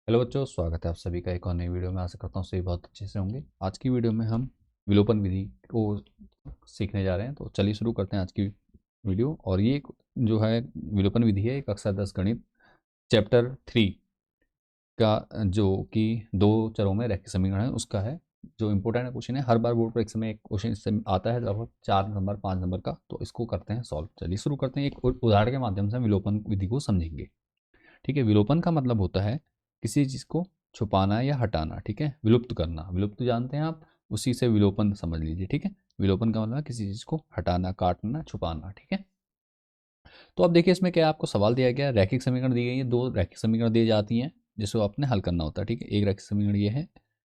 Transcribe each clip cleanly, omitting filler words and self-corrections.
Hello बच्चों, स्वागत है आप सभी का एक और नई वीडियो में। आशा करता हूँ सभी बहुत अच्छे से होंगे। आज की वीडियो में हम विलोपन विधि को सीखने जा रहे हैं, तो चलिए शुरू करते हैं आज की वीडियो। और ये जो है विलोपन विधि है, एक कक्षा 10 गणित चैप्टर 3 का, जो कि दो चरों में रैखिक समीकरण है, उसका है। जो इंपॉर्टेंट क्वेश्चन है, हर बार बोर्ड परीक्षा में एक क्वेश्चन इससे आता है, लगभग 4 नंबर 5 नंबर का। तो इसको करते हैं सॉल्व। चलिए शुरू करते हैं। एक उदाहरण के माध्यम से हम विलोपन विधि को समझेंगे। ठीक है, विलोपन का मतलब होता है किसी चीज़ को छुपाना या हटाना। ठीक है, विलुप्त करना, विलुप्त जानते हैं आप, उसी से विलोपन समझ लीजिए। ठीक है, विलोपन का मतलब है किसी चीज़ को हटाना, काटना, छुपाना। ठीक है, तो अब देखिए इसमें क्या आपको सवाल दिया गया है। रैखिक समीकरण दी गई है, दो रैखिक समीकरण दी जाती हैं जिसको आपने हल करना होता है। ठीक है, एक रैखिक समीकरण ये है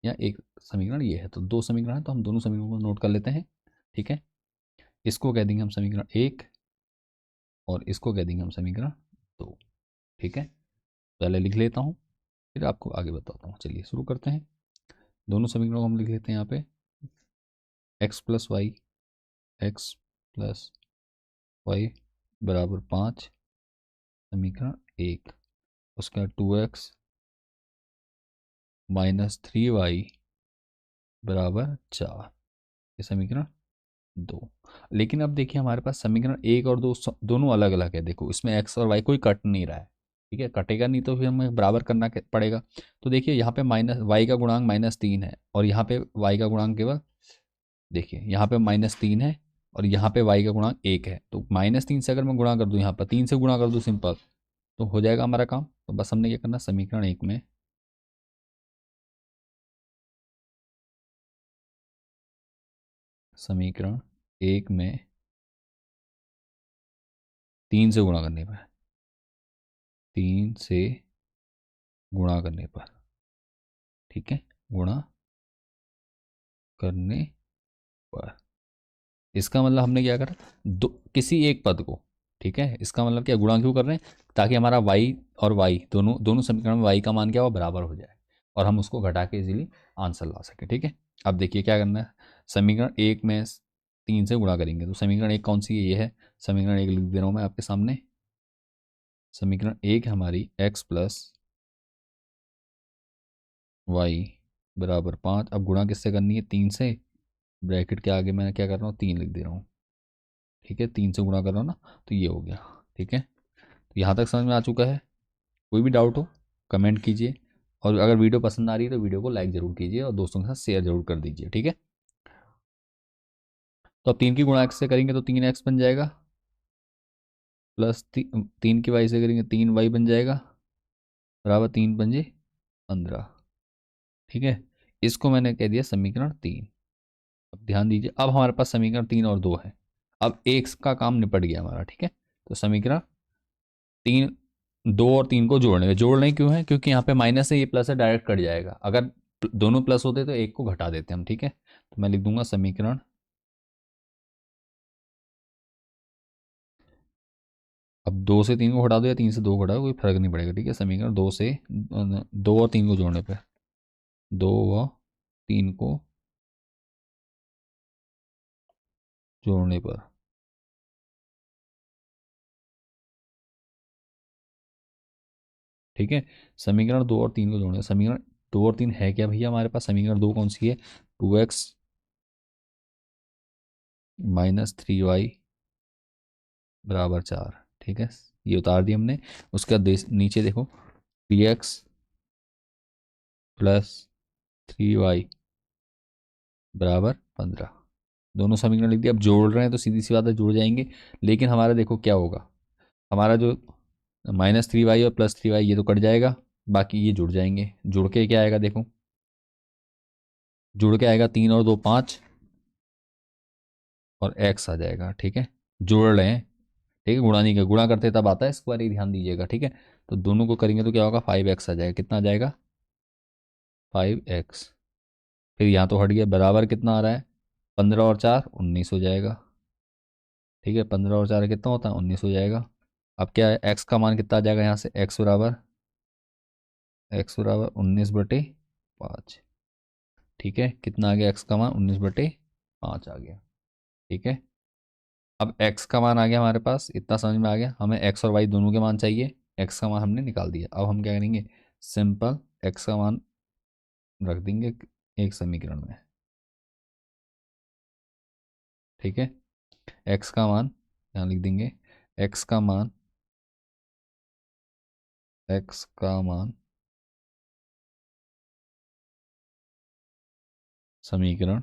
या एक समीकरण ये है, तो दो समीकरण है, तो हम दोनों समीकरणों को नोट कर लेते हैं। ठीक है, इसको कह देंगे हम समीकरण एक और इसको कह देंगे हम समीकरण दो। ठीक है, पहले लिख लेता हूँ, फिर आपको आगे बताता हूँ। चलिए शुरू करते हैं। दोनों समीकरणों को हम लिख लेते हैं यहाँ पे। X plus y, x plus y बराबर 5, समीकरण एक। उसका 2x माइनस 3y बराबर 4, ये समीकरण दो। लेकिन अब देखिए हमारे पास समीकरण एक और दो दोनों अलग अलग है। देखो इसमें एक्स और वाई कोई कट नहीं रहा है। ठीक है, कटेगा नहीं तो फिर हमें बराबर करना पड़ेगा। तो देखिए यहाँ पे माइनस वाई का गुणांक -3 है और यहाँ पे वाई का गुणांक केवल, देखिए यहाँ पे -3 है और यहाँ पे y का गुणांक 1 है। तो -3 से अगर मैं गुणा कर दूँ, यहाँ पर 3 से गुणा कर दूँ सिंपल, तो हो जाएगा हमारा काम। तो बस हमने क्या करना, समीकरण एक में समीकरण एक में 3 से गुणा करने पर, 3 से गुणा करने पर, ठीक है, गुणा करने पर, इसका मतलब हमने क्या करा, दो किसी एक पद को, ठीक है, इसका मतलब क्या, गुणा क्यों कर रहे हैं, ताकि हमारा y और y दोनों दोनों समीकरण में y का मान क्या हो, बराबर हो जाए और हम उसको घटा के इजीली आंसर ला सके। ठीक है, अब देखिए क्या करना है, समीकरण एक में 3 से गुणा करेंगे तो समीकरण एक कौन सी है, ये है। समीकरण एक लिख दे रहा हूँ मैं आपके सामने। समीकरण एक हमारी x प्लस वाई बराबर 5। अब गुणा किससे करनी है, 3 से। ब्रैकेट के आगे मैं क्या कर रहा हूँ, 3 लिख दे रहा हूँ। ठीक है, 3 से गुणा कर रहा हूँ ना, तो ये हो गया। ठीक है, तो यहाँ तक समझ में आ चुका है। कोई भी डाउट हो कमेंट कीजिए, और अगर वीडियो पसंद आ रही है तो वीडियो को लाइक ज़रूर कीजिए और दोस्तों के साथ शेयर जरूर कर दीजिए। ठीक है, तो अब 3 की गुणा x से करेंगे तो 3x बन जाएगा, प्लस 3 की y से करेंगे 3y बन जाएगा, बराबर 3×5 = 15। ठीक है, इसको मैंने कह दिया समीकरण 3। अब ध्यान दीजिए, अब हमारे पास समीकरण 3 और 2 है। अब एक का काम निपट गया हमारा। ठीक है, तो समीकरण 3, 2 और 3 को जोड़ने क्यों है, क्योंकि यहाँ पे माइनस है, ये प्लस है, डायरेक्ट कट जाएगा। अगर दोनों प्लस होते तो एक को घटा देते हम। ठीक है, तो मैं लिख दूंगा समीकरण, अब 2 से 3 को घटा दो या 3 से 2 को घटाओ, कोई फर्क नहीं पड़ेगा। ठीक है, समीकरण 2 से 2 और 3 को जोड़ने पे, 2 व 3 को जोड़ने पर, ठीक है, समीकरण 2 और 3 को जोड़ने, समीकरण 2 और 3 है क्या भैया हमारे पास, समीकरण 2 कौन सी है, 2x माइनस 3y बराबर 4। ठीक है, ये उतार दिया हमने। उसका नीचे देखो, 3x प्लस 3y बराबर 15। दोनों समीकरण लिख दिया। अब जोड़ रहे हैं तो सीधी सी बात है, जुड़ जाएंगे। लेकिन हमारा देखो क्या होगा, हमारा जो -3y और +3y ये तो कट जाएगा, बाकी ये जुड़ जाएंगे। जुड़ के क्या आएगा देखो, जुड़ के आएगा 3 और 2 5 और x आ जाएगा। ठीक है, जोड़ रहे हैं। ठीक है, गुणा नहीं कर, गुणा करते तब आता है, इस बार ही ध्यान दीजिएगा। ठीक है, तो दोनों को करेंगे तो क्या होगा, 5x आ जाएगा। कितना आ जाएगा, 5x। फिर यहाँ तो हट गया, बराबर कितना आ रहा है, 15 और 4 19 हो जाएगा। ठीक है, 15 और 4 कितना होता है, 19 हो जाएगा। अब क्या है, x का मान कितना आ जाएगा यहाँ से, x बराबर 19/5। ठीक है, कितना आ गया, x का मान 19/5 आ गया। ठीक है, अब x का मान आ गया हमारे पास, इतना समझ में आ गया। हमें x और y दोनों के मान चाहिए, x का मान हमने निकाल दिया। अब हम क्या करेंगे, सिंपल एक्स का मान रख देंगे एक समीकरण में, ठीक है। एक्स का मान यहाँ लिख देंगे, एक्स का मान, एक्स का मान समीकरण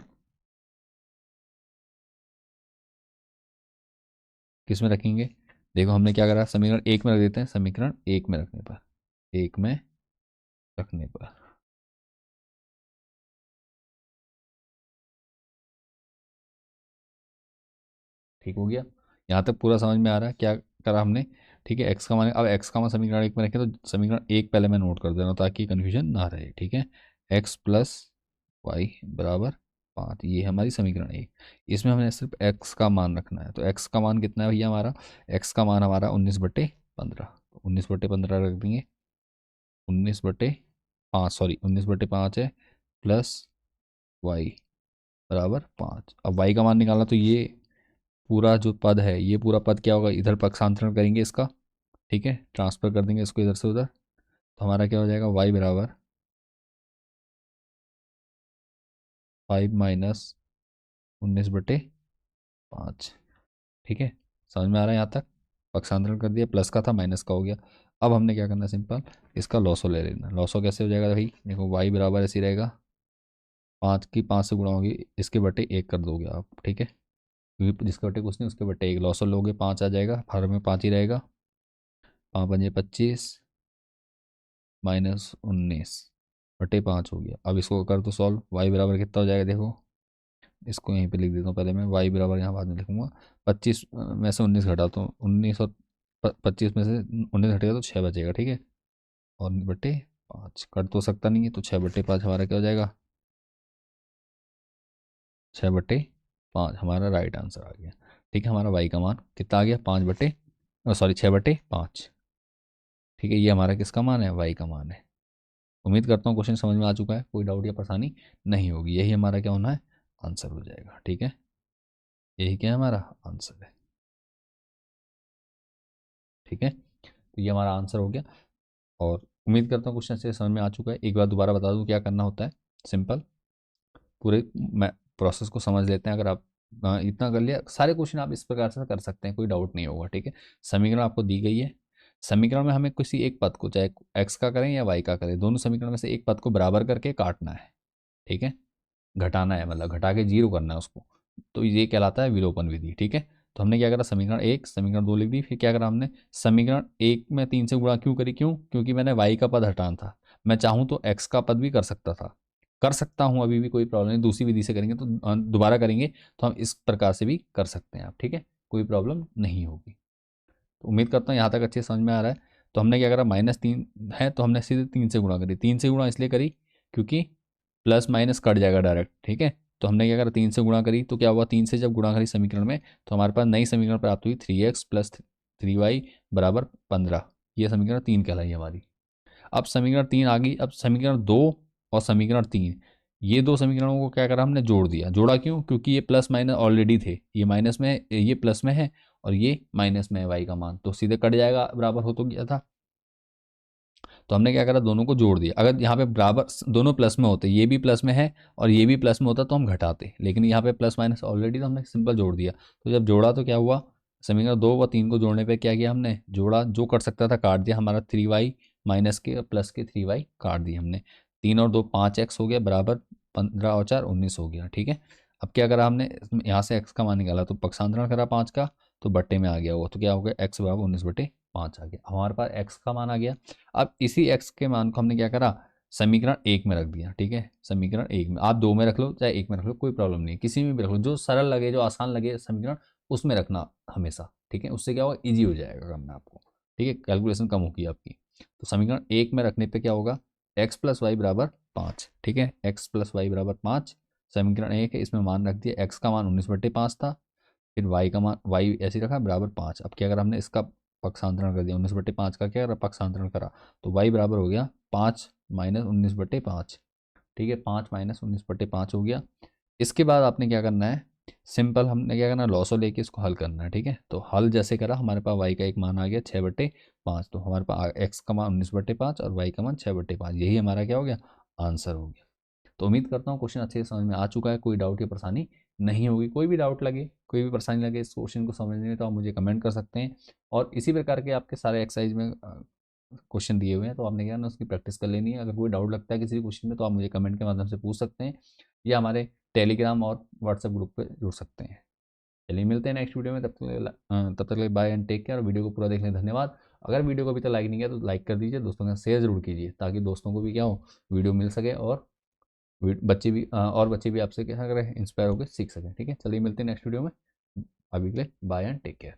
किस में रखेंगे? देखो हमने क्या करा, समीकरण एक में रख देते हैं, समीकरण एक में रखने पर, एक में रखने पर ठीक हो गया। यहाँ तक पूरा समझ में आ रहा है क्या करा हमने? ठीक है, एक्स का मान, अब एक्स का मान समीकरण एक में रखें तो समीकरण एक पहले मैं नोट कर दे रहा हूँ ताकि कन्फ्यूजन ना रहे, ठीक है। एक्स प्लस वाई बराबर 5, ये हमारी समीकरण एक। इसमें हमें सिर्फ एक्स का मान रखना है, तो एक्स का मान कितना है भैया हमारा? एक्स का मान हमारा 19/15, 19/15 रख देंगे, 19/5, सॉरी 19/5 है, प्लस वाई बराबर 5। अब वाई का मान निकालना, तो ये पूरा जो पद है, ये पूरा पद क्या होगा, इधर पक्षांतरण करेंगे इसका, ठीक है, ट्रांसफर कर देंगे इसको इधर से उधर, तो हमारा क्या हो जाएगा, वाई बराबर 5 - 19/5, ठीक है। समझ में आ रहा है यहाँ तक? पक्षांतरण कर दिया, प्लस का था माइनस का हो गया। अब हमने क्या करना है, सिंपल इसका लॉसो ले लेना। लॉसो कैसे हो जाएगा भाई, देखो वाई बराबर ऐसे ही रहेगा, 5 की 5 से गुणा होगी, इसके बटे एक कर दोगे आप, ठीक है, क्योंकि जिसके बटे कुछ नहीं उसके बटे एक, लॉसो लोगे 5 आ जाएगा, हर में 5 ही रहेगा, 5×5 = 25 -19/5 हो गया। अब इसको कर दो सॉल्व, वाई बराबर कितना हो जाएगा देखो, इसको यहीं पे लिख देता हूँ पहले मैं, वाई बराबर यहाँ बाद में लिखूंगा, 25 में से 19 घटा तो 19, और 25 में से 19 घटेगा तो 6 बचेगा, ठीक है, और बटे 5 कट तो सकता नहीं है, तो 6/5 हमारा क्या हो जाएगा, 6/5 हमारा राइट आंसर आ गया, ठीक है। हमारा वाई का मान कितना आ गया, 6/5, ठीक है, ये हमारा किसका मान है, वाई का मान है। उम्मीद करता हूँ क्वेश्चन समझ में आ चुका है, कोई डाउट या परेशानी नहीं होगी, यही हमारा क्या होना है, आंसर हो जाएगा, ठीक है, यही क्या है हमारा आंसर है, ठीक है। तो ये हमारा आंसर हो गया, और उम्मीद करता हूँ क्वेश्चन से समझ में आ चुका है। एक बार दोबारा बता दूँ क्या करना होता है, सिंपल पूरे प्रोसेस को समझ लेते हैं। अगर आप इतना कर लिया, सारे क्वेश्चन आप इस प्रकार से कर सकते हैं, कोई डाउट नहीं होगा, ठीक है। समीकरण आपको दी गई है, समीकरण में हमें किसी एक पद को, चाहे एक्स का करें या वाई का करें, दोनों समीकरण में से एक पद को बराबर करके काटना है, ठीक है, घटाना है, मतलब घटा के जीरो करना है उसको, तो ये कहलाता है विलोपन विधि, ठीक है। तो हमने क्या करा, समीकरण एक समीकरण दो लिख दी, फिर क्या करा हमने, समीकरण एक में 3 से गुणा क्यों करी, क्यों, क्योंकि मैंने वाई का पद हटाना था, मैं चाहूँ तो एक्स का पद भी कर सकता था, कर सकता हूँ, अभी भी कोई प्रॉब्लम नहीं, दूसरी विधि से करेंगे तो दोबारा करेंगे तो हम इस प्रकार से भी कर सकते हैं आप, ठीक है, कोई प्रॉब्लम नहीं होगी। तो उम्मीद करता हूँ यहाँ तक अच्छे समझ में आ रहा है। तो हमने क्या करा, -3 है तो हमने सीधे 3 से गुणा करी, 3 से गुणा इसलिए करी क्योंकि प्लस माइनस कट जाएगा डायरेक्ट, ठीक है। तो हमने क्या करा, 3 से गुणा करी, तो क्या हुआ, 3 से जब गुणा करी समीकरण में तो हमारे पास नई समीकरण प्राप्त हुई, 3x + 3y = 15, ये समीकरण 3 कहलाई हमारी। अब समीकरण 3 आ गई, अब समीकरण 2 और समीकरण 3, ये दो समीकरणों को क्या करा हमने, जोड़ दिया। जोड़ा क्यों, क्योंकि ये प्लस माइनस ऑलरेडी थे, ये माइनस में है, ये प्लस में है, और ये माइनस में है वाई का मान, तो सीधे कट जाएगा, बराबर हो तो गया था। तो हमने क्या करा, दोनों को जोड़ दिया। अगर यहाँ पे बराबर दोनों प्लस में होते, ये भी प्लस में है और ये भी प्लस में होता, तो हम घटाते, लेकिन यहाँ पे प्लस माइनस ऑलरेडी, तो हमने सिंपल जोड़ दिया। तो जब जोड़ा तो क्या हुआ, समीकरण 2 व 3 को जोड़ने पे क्या किया हमने, जोड़ा, जो कर सकता था काट दिया, हमारा 3y माइनस के प्लस के 3y काट दिए हमने, 3 और 2 5x हो गया, बराबर 15 और 4 19 हो गया, ठीक है। अब क्या करा हमने, यहाँ से x का मान निकाला, तो पक्षांतरण करा 5 का, तो बट्टे में आ गया वो, तो क्या हो गया, x बराबर 19/5 आ गया, हमारे पास x का मान आ गया। अब इसी x के मान को हमने क्या करा, समीकरण एक में रख दिया, ठीक है, समीकरण एक में, आप दो में रख लो चाहे एक में रख लो, कोई प्रॉब्लम नहीं, किसी में भी रख लो, जो सरल लगे, जो आसान लगे समीकरण, उसमें रखना हमेशा, ठीक है, उससे क्या होगा, ईजी हो जाएगा करना आपको, ठीक है, कैलकुलेशन कम होगी आपकी। तो समीकरण एक में रखने पे क्या होगा, x + y = 5, ठीक है, x + y = 5, समीकरण एक है, इसमें मान रख दिया, x का मान 19/5 था, फिर y का मान, y ऐसे ही रखा बराबर 5। अब क्या करा हमने, इसका पक्षांतरण कर दिया, 19/5 का क्या करा, पक्षांतरण करा, तो y बराबर हो गया 5 - 19/5, ठीक है, 5 - 19/5 हो गया। इसके बाद आपने क्या करना है, सिंपल हमने क्या करना, लॉसो लेके इसको हल करना है, ठीक है। तो हल जैसे करा, हमारे पास वाई का एक मान आ गया 6/5, तो हमारे पास एक्स का मान 19/5 और वाई का मान 6/5, यही हमारा क्या हो गया, आंसर हो गया। तो उम्मीद करता हूँ क्वेश्चन अच्छे से समझ में आ चुका है, कोई डाउट या परेशानी नहीं होगी। कोई भी डाउट लगे, कोई भी परेशानी लगे इस क्वेश्चन को समझने में, तो आप मुझे कमेंट कर सकते हैं। और इसी प्रकार के आपके सारे एक्सरसाइज में क्वेश्चन दिए हुए हैं, तो आपने क्या ना उसकी प्रैक्टिस कर लेनी है। अगर कोई डाउट लगता है किसी भी क्वेश्चन में, तो आप मुझे कमेंट के माध्यम से पूछ सकते हैं, या हमारे टेलीग्राम और व्हाट्सएप ग्रुप पर जुड़ सकते हैं। चलिए मिलते हैं नेक्स्ट वीडियो में, तब तक के लिए बाय एंड टेक केयर। और वीडियो को पूरा देखने धन्यवाद। अगर वीडियो को अभी तक लाइक नहीं किया तो लाइक कर दीजिए, दोस्तों के साथ शेयर जरूर कीजिए, ताकि दोस्तों को भी क्या हो, वीडियो मिल सके, और बच्चे भी आपसे क्या करें, इंस्पायर होकर सीख सकें। ठीक है, चलिए मिलते हैं नेक्स्ट वीडियो में। अभी के लिए बाय एंड टेक केयर।